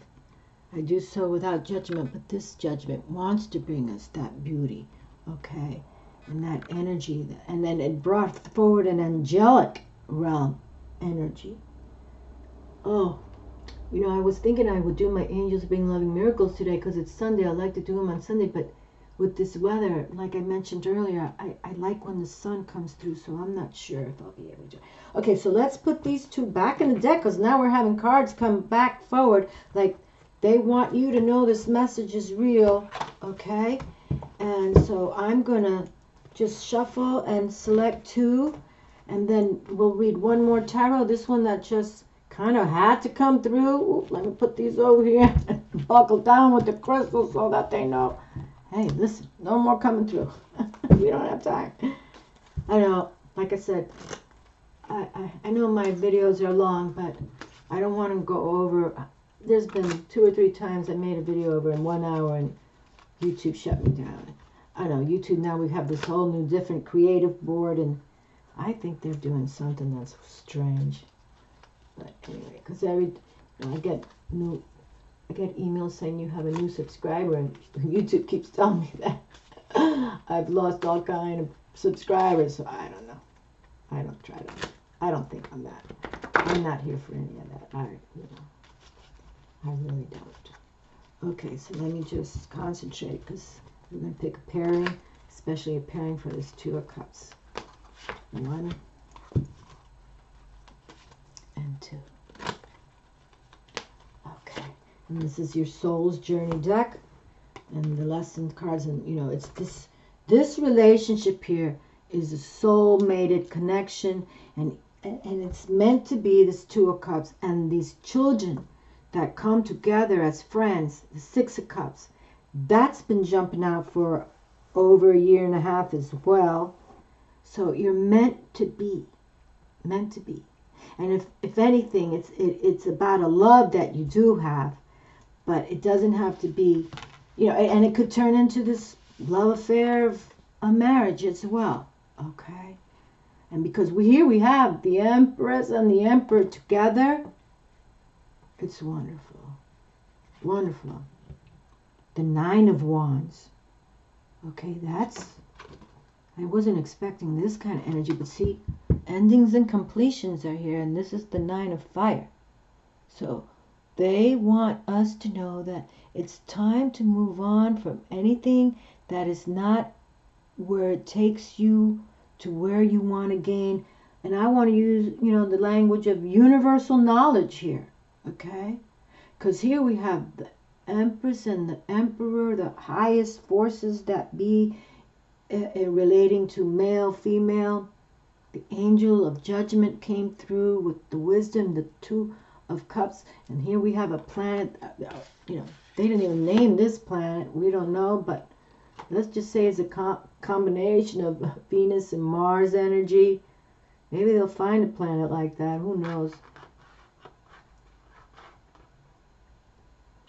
I do so without judgment, but this judgment wants to bring us that beauty, okay, and that energy, and then it brought forward an angelic realm energy. Oh, you know, I was thinking I would do my Angels Bring Loving Miracles today because it's Sunday. I like to do them on Sunday, but with this weather, like I mentioned earlier, I like when the sun comes through, so I'm not sure if I'll be able to. Okay, so let's put these 2 back in the deck because now we're having cards come back forward like they want you to know this message is real, okay? And so I'm going to just shuffle and select 2, and then we'll read one more tarot. This one that just kind of had to come through. Ooh, let me put these over here and buckle down with the crystals so that they know. Hey, listen, no more coming through. We don't have time. I know, like I said, I know my videos are long, but I don't want to go over. There's been 2 or 3 times I made a video over in 1 hour and YouTube shut me down. I know, YouTube now we have this whole new different creative board, and I think they're doing something that's strange. But anyway, because I get emails saying you have a new subscriber, and YouTube keeps telling me that I've lost all kind of subscribers. So I don't know. I don't think I'm that. I'm not here for any of that. I really don't. Okay, so let me just concentrate because we're going to pick a pairing, especially a pairing for this 2 of Cups. 1 and 2. Okay, and this is your Soul's Journey deck, and the lesson cards, and you know, it's this relationship here is a soul-mated connection, and it's meant to be this 2 of Cups and these children that come together as friends, the 6 of Cups. That's been jumping out for over 1.5 years as well. So you're meant to be. And if anything, it's about a love that you do have, but it doesn't have to be, you know, and it could turn into this love affair of a marriage as well, okay? And because we have the Empress and the Emperor together, it's wonderful, wonderful. The 9 of Wands, okay, I wasn't expecting this kind of energy, but see, endings and completions are here, and this is the 9 of Fire. So they want us to know that it's time to move on from anything that is not where it takes you to where you want to gain. And I want to use, the language of universal knowledge here, okay? Because here we have the Empress and the Emperor, the highest forces that be relating to male, female. The angel of judgment came through with the wisdom, the Two of Cups. And here we have a planet, they didn't even name this planet. We don't know, but let's just say it's a combination of Venus and Mars energy. Maybe they'll find a planet like that. Who knows?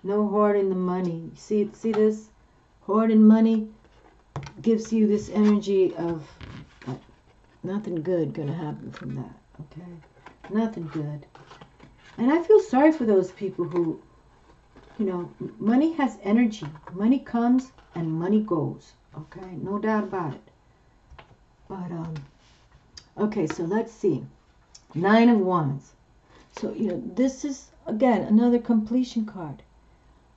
No hoarding the money. See this? Hoarding money gives you this energy of nothing good gonna happen from that. Okay? Nothing good. And I feel sorry for those people who, money has energy. Money comes and money goes. Okay? No doubt about it. But, okay, so let's see. 9 of Wands. So, this is, again, another completion card.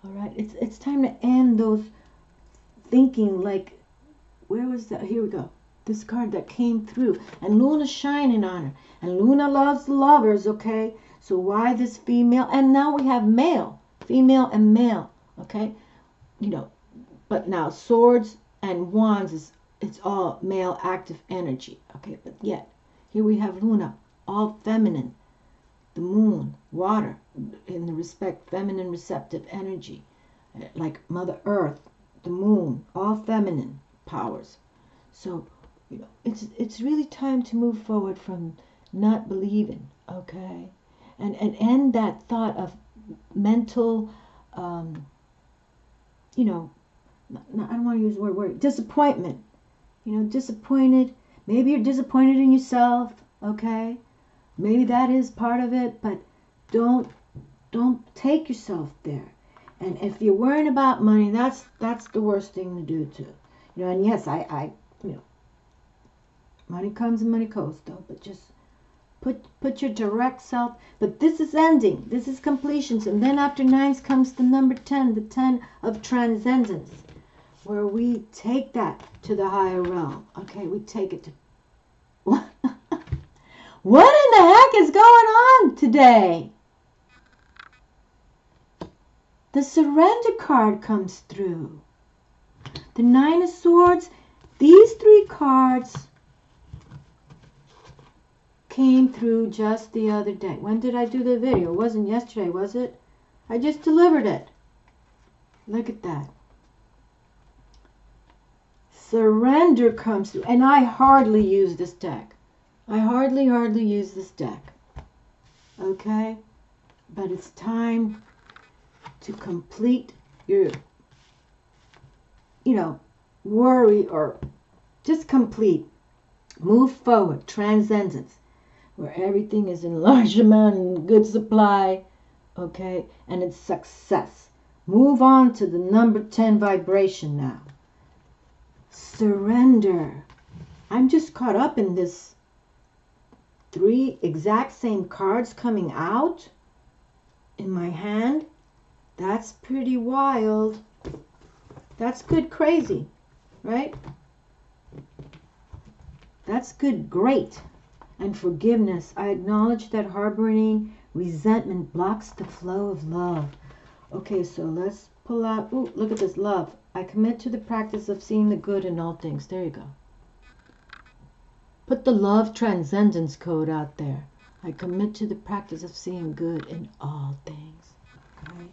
All right? It's time to end those thinking like, where was that? Here we go. This card that came through. And Luna's shining on her. And Luna loves the lovers, okay? So why this female? And now we have male. Female and male, okay? But now swords and wands it's all male active energy, okay? But yet, here we have Luna, all feminine. The moon, water, in the respect, feminine receptive energy. Like Mother Earth, the moon, all feminine powers. So, it's really time to move forward from not believing, okay? And end that thought of mental, I don't want to use the word, disappointment. Disappointed. Maybe you're disappointed in yourself, okay? Maybe that is part of it, but don't take yourself there. And if you're worrying about money, that's the worst thing to do too. And yes, I money comes and money goes though, but just put your direct self. But this is ending. This is completions. And then after 9s comes the number 10, the 10 of transcendence, where we take that to the higher realm. Okay, we take it to... What in the heck is going on today? The surrender card comes through. The 9 of Swords. These 3 cards came through just the other day. When did I do the video? It wasn't yesterday, was it? I just delivered it. Look at that. Surrender comes through. And I hardly use this deck. I hardly use this deck. Okay? But it's time to complete your, worry, or just complete. Move forward. Transcendence. Where everything is in large amount and good supply. Okay? And it's success. Move on to the number 10 vibration now. Surrender. I'm just caught up in this 3 exact same cards coming out in my hand. That's pretty wild. That's good crazy, right? That's good great. And forgiveness. I acknowledge that harboring resentment blocks the flow of love. Okay, so let's pull out. Ooh, look at this, love. I commit to the practice of seeing the good in all things. There you go. Put the love transcendence code out there. I commit to the practice of seeing good in all things. Okay?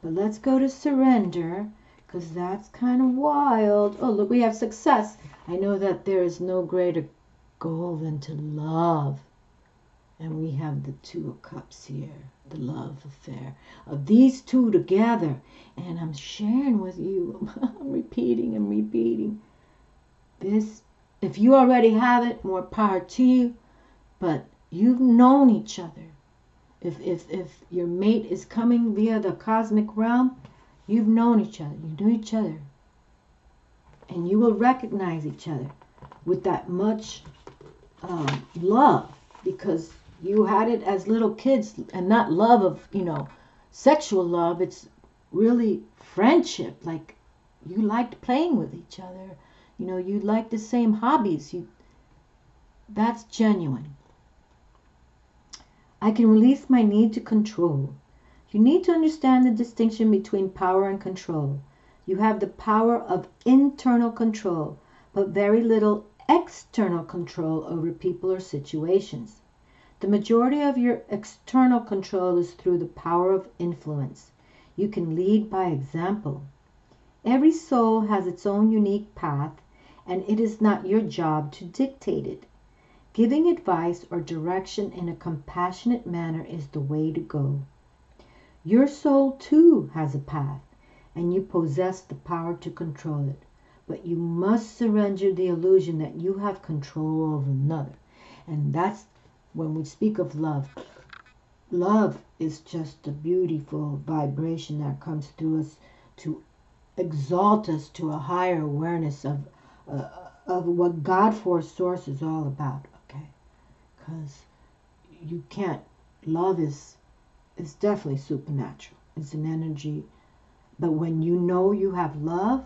But let's go to surrender, because that's kind of wild. Oh, look, we have success. I know that there is no greater goal than to love. And we have the 2 of Cups here, the love affair of these 2 together. And I'm sharing with you, I'm repeating. This, if you already have it, more power to you. But you've known each other. If your mate is coming via the cosmic realm, you've known each other. You know each other. And you will recognize each other with that much love, because you had it as little kids, and not love of, sexual love. It's really friendship, like you liked playing with each other. You know, you like the same hobbies. That's genuine. I can release my need to control. You need to understand the distinction between power and control. You have the power of internal control, but very little external control over people or situations. The majority of your external control is through the power of influence. You can lead by example. Every soul has its own unique path, and it is not your job to dictate it. Giving advice or direction in a compassionate manner is the way to go. Your soul too has a path, and you possess the power to control it. But you must surrender the illusion that you have control over another. And that's when we speak of love. Love is just a beautiful vibration that comes through us to exalt us to a higher awareness of what God Force Source is all about. Okay, because you can't. Love is definitely supernatural. It's an energy. But when you know you have love,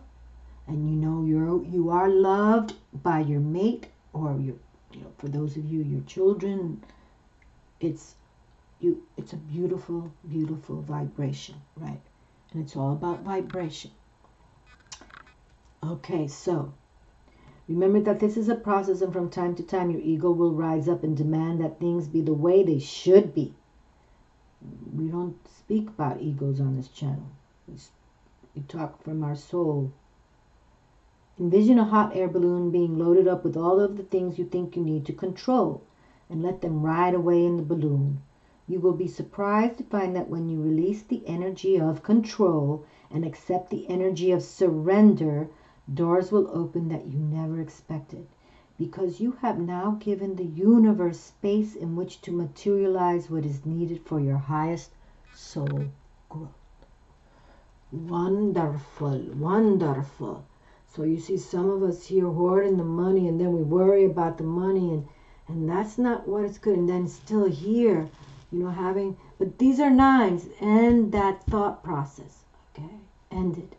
and you know you are loved by your mate, or your, you know, for those of you, your children, it's a beautiful, beautiful vibration, right? And it's all about vibration. Okay, so remember that this is a process, and from time to time your ego will rise up and demand that things be the way they should be. We don't speak about egos on this channel. We talk from our soul. Envision a hot air balloon being loaded up with all of the things you think you need to control, and let them ride away in the balloon. You will be surprised to find that when you release the energy of control and accept the energy of surrender, doors will open that you never expected, because you have now given the universe space in which to materialize what is needed for your highest soul growth. Wonderful, wonderful. So you see some of us here hoarding the money, and then we worry about the money, and that's not what it's good. And then still here, you know, but these are nines. End that thought process, okay? End it.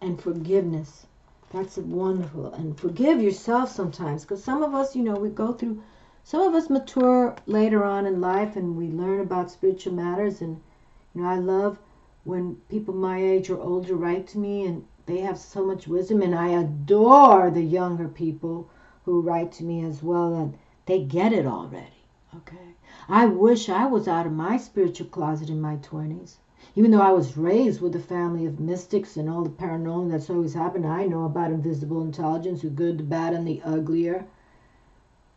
And forgiveness. That's wonderful. And forgive yourself sometimes, because some of us, you know, some of us mature later on in life, and we learn about spiritual matters. And, you know, I love when people my age or older write to me, and they have so much wisdom, and I adore the younger people who write to me as well, and they get it already, okay? I wish I was out of my spiritual closet in my 20s. Even though I was raised with a family of mystics and all the paranormal that's always happened, I know about invisible intelligence, the good, the bad, and the uglier.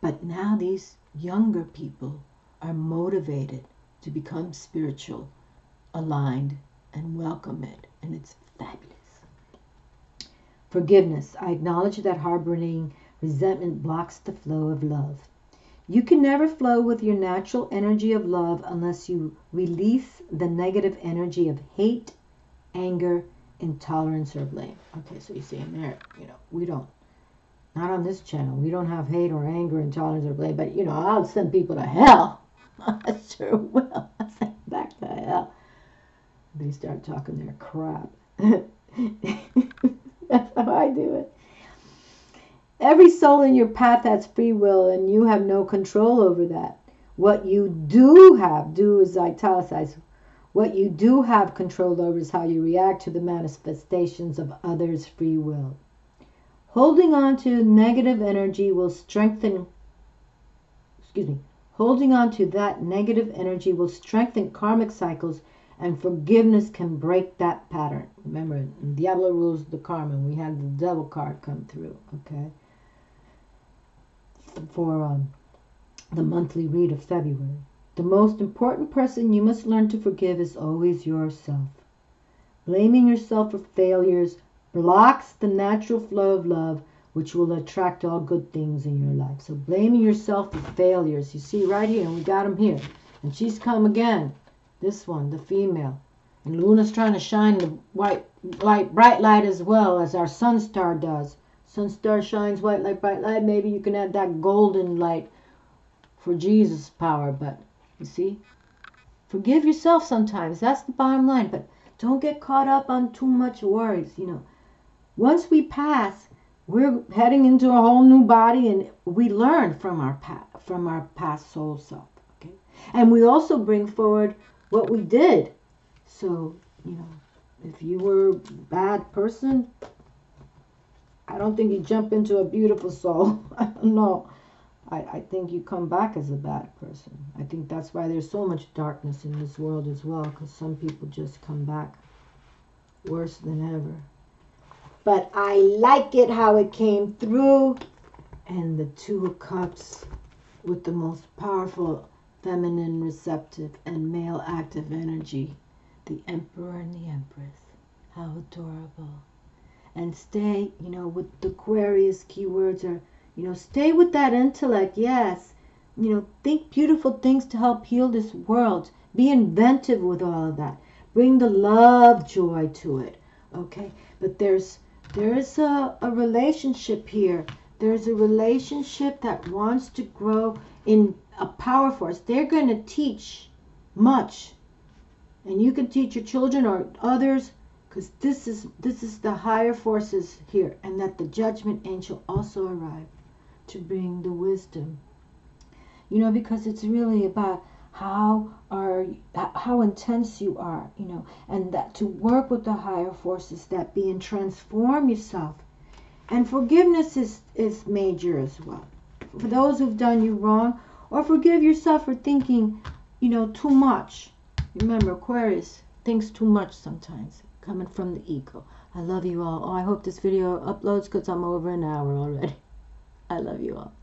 But now these younger people are motivated to become spiritual, aligned, and welcome it, and it's fabulous. Forgiveness. I acknowledge that harboring resentment blocks the flow of love. You can never flow with your natural energy of love unless you release the negative energy of hate, anger, intolerance, or blame. Okay, so you see in there, you know, we don't, not on this channel, we don't have hate or anger, intolerance, or blame, but, you know, I'll send people to hell. I sure will. I'll send them back to hell. They start talking their crap. That's how I do it. Every soul in your path has free will, and you have no control over that. What you do have, do is italicized. What you do have control over is how you react to the manifestations of others' free will. Holding on to negative energy will strengthen, holding on to that negative energy will strengthen karmic cycles, and forgiveness can break that pattern. Remember, Diablo rules the karma. We had the devil card come through, okay? For the monthly read of February. The most important person you must learn to forgive is always yourself. Blaming yourself for failures blocks the natural flow of love, which will attract all good things in your life. So blaming yourself for failures, you see right here, and we got them here. And she's come again. This one, the female. And Luna's trying to shine the white light, bright light as well as our sun star does. Sun star shines white light, bright light. Maybe you can add that golden light for Jesus' power. But you see, forgive yourself sometimes. That's the bottom line. But don't get caught up on too much worries. You know, Once we pass, we're heading into a whole new body, and we learn from our past soul self. Okay, and we also bring forward what we did. So, you know, if you were a bad person, I don't think you jump into a beautiful soul. No, I think you come back as a bad person. I think that's why there's so much darkness in this world as well, because some people just come back worse than ever. But I like it how it came through. And the Two of Cups with the most powerful feminine receptive and male active energy. The Emperor and the Empress. How adorable. And stay, you know, with the Aquarius keywords are, you know, stay with that intellect, yes. You know, think beautiful things to help heal this world. Be inventive with all of that. Bring the love joy to it, okay? But there is a relationship here. There's a relationship that wants to grow in a power force. They're going to teach much. And you can teach your children or others, because this is the higher forces here, and that the judgment angel also arrived to bring the wisdom. You know, because it's really about how intense you are, you know, and that to work with the higher forces that be and transform yourself. And forgiveness is major as well. For those who've done you wrong, or forgive yourself for thinking, you know, too much. Remember, Aquarius thinks too much sometimes, coming from the ego. I love you all. Oh, I hope this video uploads because I'm over an hour already. I love you all.